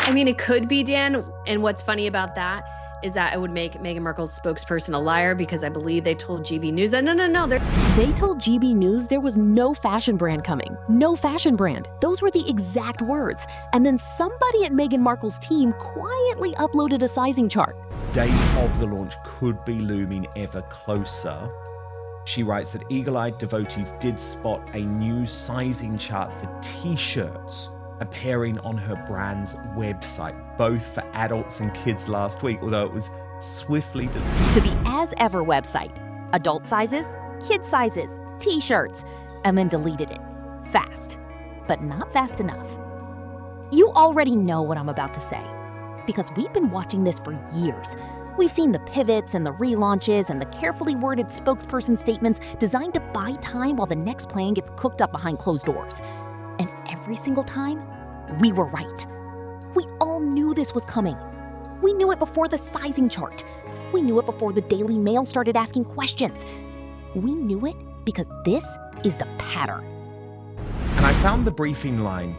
I mean, it could be, Dan. And what's funny about that is that it would make Meghan Markle's spokesperson a liar because I believe they told GB News that no. They told GB News there was no fashion brand coming. No fashion brand. Those were the exact words. And then somebody at Meghan Markle's team quietly uploaded a sizing chart. Date of the launch could be looming ever closer. She writes that eagle-eyed devotees did spot a new sizing chart for t-shirts appearing on her brand's website, both for adults and kids last week, although it was swiftly deleted. To the As Ever website, adult sizes, kid sizes, t-shirts, and then deleted it. Fast, but not fast enough. You already know what I'm about to say, because we've been watching this for years. We've seen the pivots and the relaunches and the carefully worded spokesperson statements designed to buy time while the next plan gets cooked up behind closed doors. And every single time, we were right. We all knew this was coming. We knew it before the sizing chart. We knew it before the Daily Mail started asking questions. We knew it because this is the pattern. And I found the briefing line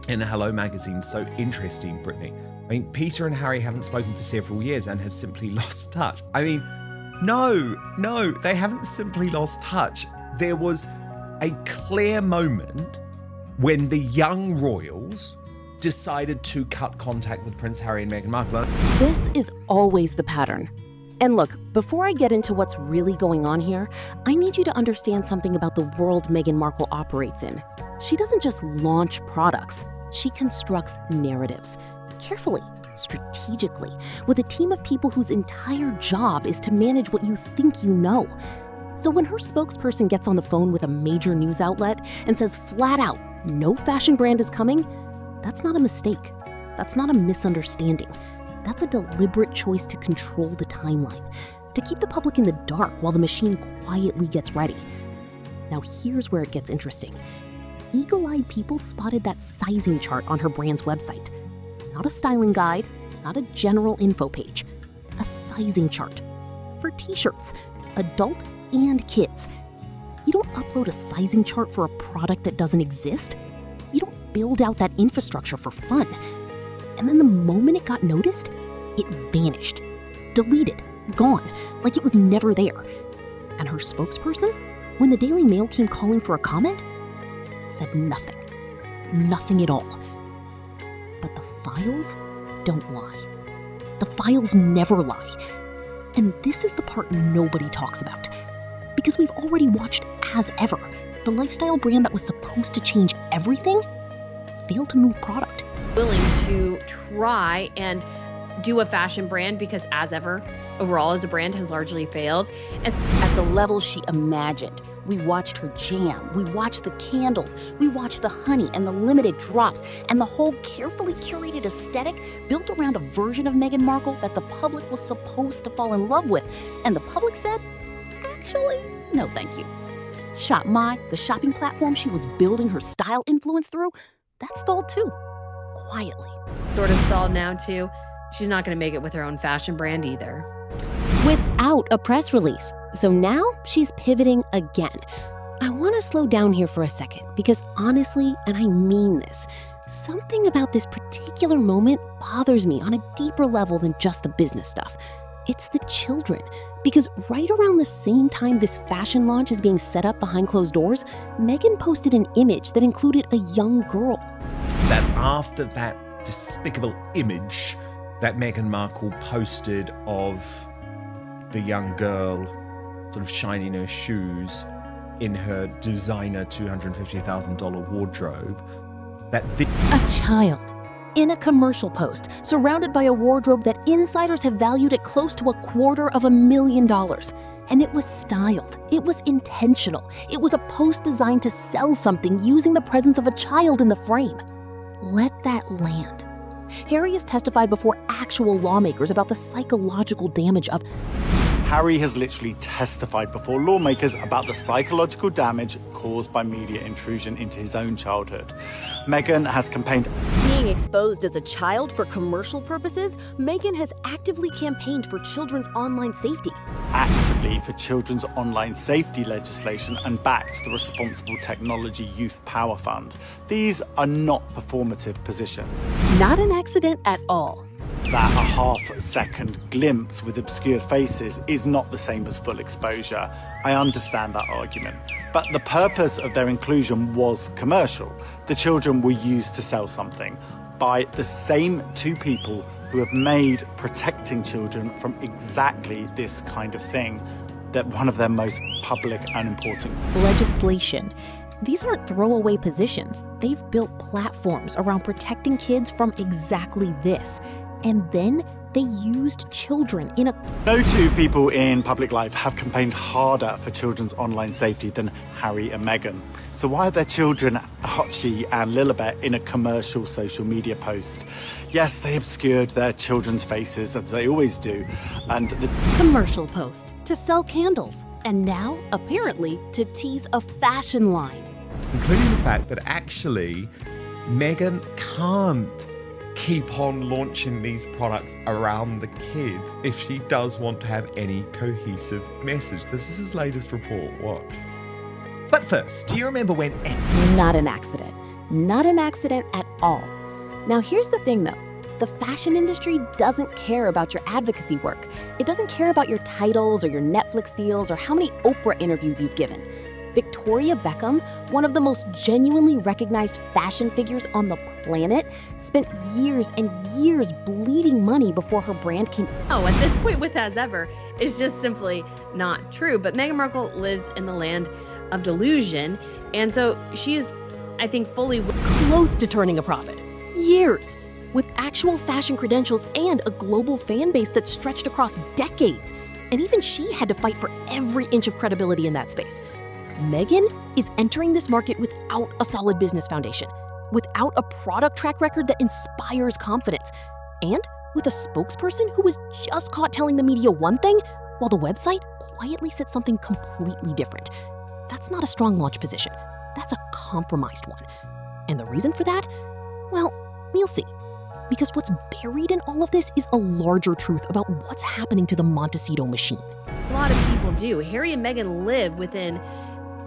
in Hello magazine so interesting, Brittany. I mean, Peter and Harry haven't spoken for several years and have simply lost touch. I mean, no, they haven't simply lost touch. There was a clear moment when the young royals decided to cut contact with Prince Harry and Meghan Markle. This is always the pattern. And look, before I get into what's really going on here, I need you to understand something about the world Meghan Markle operates in. She doesn't just launch products, she constructs narratives. Carefully, strategically, with a team of people whose entire job is to manage what you think you know. So when her spokesperson gets on the phone with a major news outlet and says flat out, no fashion brand is coming, that's not a mistake. That's not a misunderstanding. That's a deliberate choice to control the timeline, to keep the public in the dark while the machine quietly gets ready. Now here's where it gets interesting. Eagle-eyed people spotted that sizing chart on her brand's website. Not a styling guide, not a general info page, a sizing chart for t-shirts, adult and kids. You don't upload a sizing chart for a product that doesn't exist. You don't build out that infrastructure for fun. And then the moment it got noticed, it vanished, deleted, gone, like it was never there. And her spokesperson, when the Daily Mail came calling for a comment, said nothing. Nothing at all. But the files don't lie. The files never lie. And this is the part nobody talks about. Because we've already watched As Ever, the lifestyle brand that was supposed to change everything, fail to move product. Willing to try and do a fashion brand because As Ever, overall as a brand, has largely failed. At the level she imagined. We watched her jam, we watched the candles, we watched the honey and the limited drops, and the whole carefully curated aesthetic built around a version of Meghan Markle that the public was supposed to fall in love with. And the public said, actually, no thank you. ShopMy, the shopping platform she was building her style influence through, that stalled too, quietly. Sort of stalled now too. She's not going to make it with her own fashion brand either. Without a press release. So now she's pivoting again. I want to slow down here for a second because honestly, and I mean this, something about this particular moment bothers me on a deeper level than just the business stuff. It's the children. Because right around the same time this fashion launch is being set up behind closed doors, Meghan posted an image that included a young girl. That after that despicable image that Meghan Markle posted of the young girl sort of shining her shoes in her designer $250,000 wardrobe, a child in a commercial post surrounded by a wardrobe that insiders have valued at close to $250,000. And it was styled, it was intentional, it was a post designed to sell something using the presence of a child in the frame. Let that land. Harry has testified before actual lawmakers about the psychological damage of... Harry has literally testified before lawmakers about the psychological damage caused by media intrusion into his own childhood. Meghan has campaigned... Being exposed as a child for commercial purposes, Meghan has actively campaigned for children's online safety. Actively for children's online safety legislation and backs the Responsible Technology Youth Power Fund. These are not performative positions. Not an accident at all. That a half-second glimpse with obscured faces is not the same as full exposure. I understand that argument. But the purpose of their inclusion was commercial. The children were used to sell something by the same two people who have made protecting children from exactly this kind of thing that one of their most public and important. Legislation. These aren't throwaway positions. They've built platforms around protecting kids from exactly this. And then they used children in a... No two people in public life have campaigned harder for children's online safety than Harry and Meghan. So why are their children, Archie and Lilibet, in a commercial social media post? Yes, they obscured their children's faces, as they always do, and the commercial post to sell candles. And now, apparently, to tease a fashion line. Including the fact that actually Meghan can't keep on launching these products around the kids if she does want to have any cohesive message. This is his latest report. Watch. But first, do you remember when... Not an accident. Not an accident at all. Now here's the thing though. The fashion industry doesn't care about your advocacy work. It doesn't care about your titles or your Netflix deals or how many Oprah interviews you've given. Victoria Beckham, one of the most genuinely recognized fashion figures on the planet, spent years and years bleeding money before her brand came. Oh, at this point with as ever is just simply not true. But Meghan Markle lives in the land of delusion. And so she is, I think, fully close to turning a profit. Years. With actual fashion credentials and a global fan base that stretched across decades. And even she had to fight for every inch of credibility in that space. Meghan is entering this market without a solid business foundation, without a product track record that inspires confidence, and with a spokesperson who was just caught telling the media one thing, while the website quietly said something completely different. That's not a strong launch position. That's a compromised one. And the reason for that? Well, we'll see. Because what's buried in all of this is a larger truth about what's happening to the Montecito machine. a lot of people do. Harry and Meghan live within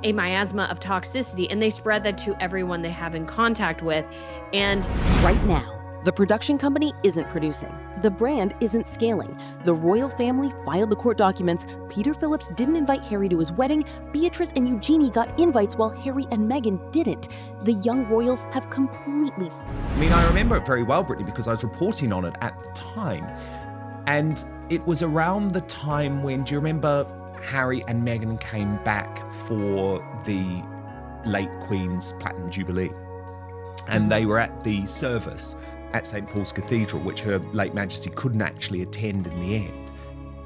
a miasma of toxicity, and they spread that to everyone they have in contact with. And right now, the production company isn't producing. The brand isn't scaling. The royal family filed the court documents. Peter Phillips didn't invite Harry to his wedding. Beatrice and Eugenie got invites while Harry and Meghan didn't. The young royals have completely... I mean, I remember it very well, Brittany, because I was reporting on it at the time. And it was around the time when, do you remember Harry and Meghan came back for the late Queen's Platinum Jubilee? And they were at the service at St. Paul's Cathedral, which Her Late Majesty couldn't actually attend in the end.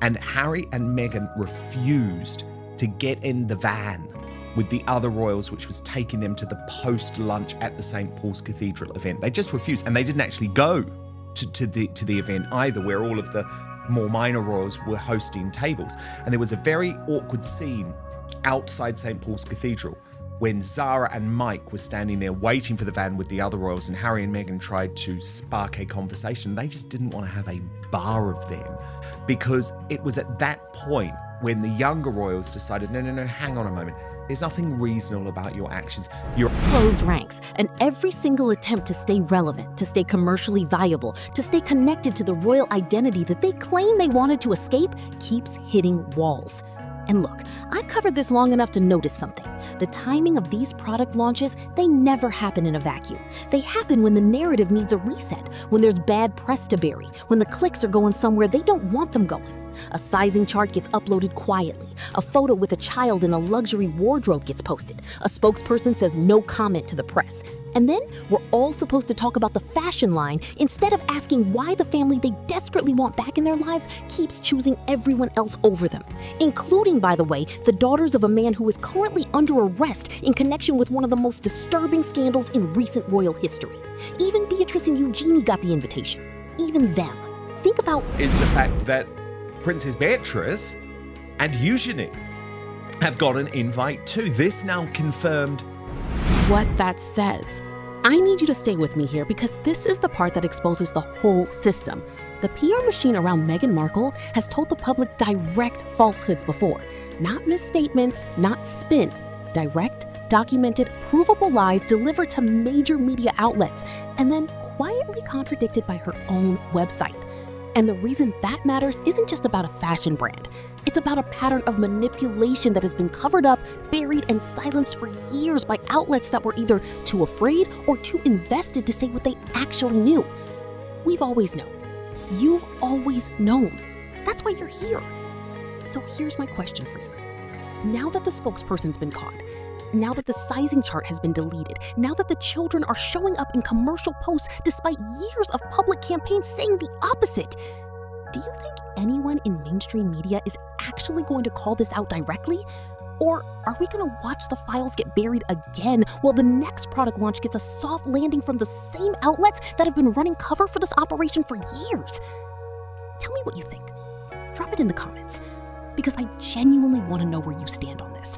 And Harry and Meghan refused to get in the van with the other royals, which was taking them to the post-lunch at the St. Paul's Cathedral event. They just refused, and they didn't actually go to the event either, where all of the more minor royals were hosting tables. And there was a very awkward scene outside St. Paul's Cathedral when Zara and Mike were standing there waiting for the van with the other royals, and Harry and Meghan tried to spark a conversation. They just didn't want to have a bar of them, because it was at that point when the younger royals decided, no, hang on a moment. There's nothing reasonable about your actions. You're closed ranks, and every single attempt to stay relevant, to stay commercially viable, to stay connected to the royal identity that they claim they wanted to escape keeps hitting walls. And look, I've covered this long enough to notice something. The timing of these product launches, they never happen in a vacuum. They happen when the narrative needs a reset, when there's bad press to bury, when the clicks are going somewhere they don't want them going. A sizing chart gets uploaded quietly. A photo with a child in a luxury wardrobe gets posted. A spokesperson says no comment to the press. And then we're all supposed to talk about the fashion line instead of asking why the family they desperately want back in their lives keeps choosing everyone else over them. Including, by the way, the daughters of a man who is currently under arrest in connection with one of the most disturbing scandals in recent royal history. Even Beatrice and Eugenie got the invitation. Even them. Think about... is the fact that Princess Beatrice and Eugenie have got an invite too. This now confirmed. What that says, I need you to stay with me here because this is the part that exposes the whole system. The PR machine around Meghan Markle has told the public direct falsehoods before. Not misstatements, not spin. Direct, documented, provable lies delivered to major media outlets and then quietly contradicted by her own website. And the reason that matters isn't just about a fashion brand. It's about a pattern of manipulation that has been covered up, buried, and silenced for years by outlets that were either too afraid or too invested to say what they actually knew. We've always known. You've always known. That's why you're here. So here's my question for you. Now that the spokesperson's been caught, now that the sizing chart has been deleted, now that the children are showing up in commercial posts despite years of public campaigns saying the opposite, do you think anyone in mainstream media is actually going to call this out directly? Or are we going to watch the files get buried again while the next product launch gets a soft landing from the same outlets that have been running cover for this operation for years? Tell me what you think. Drop it in the comments, because I genuinely want to know where you stand on this.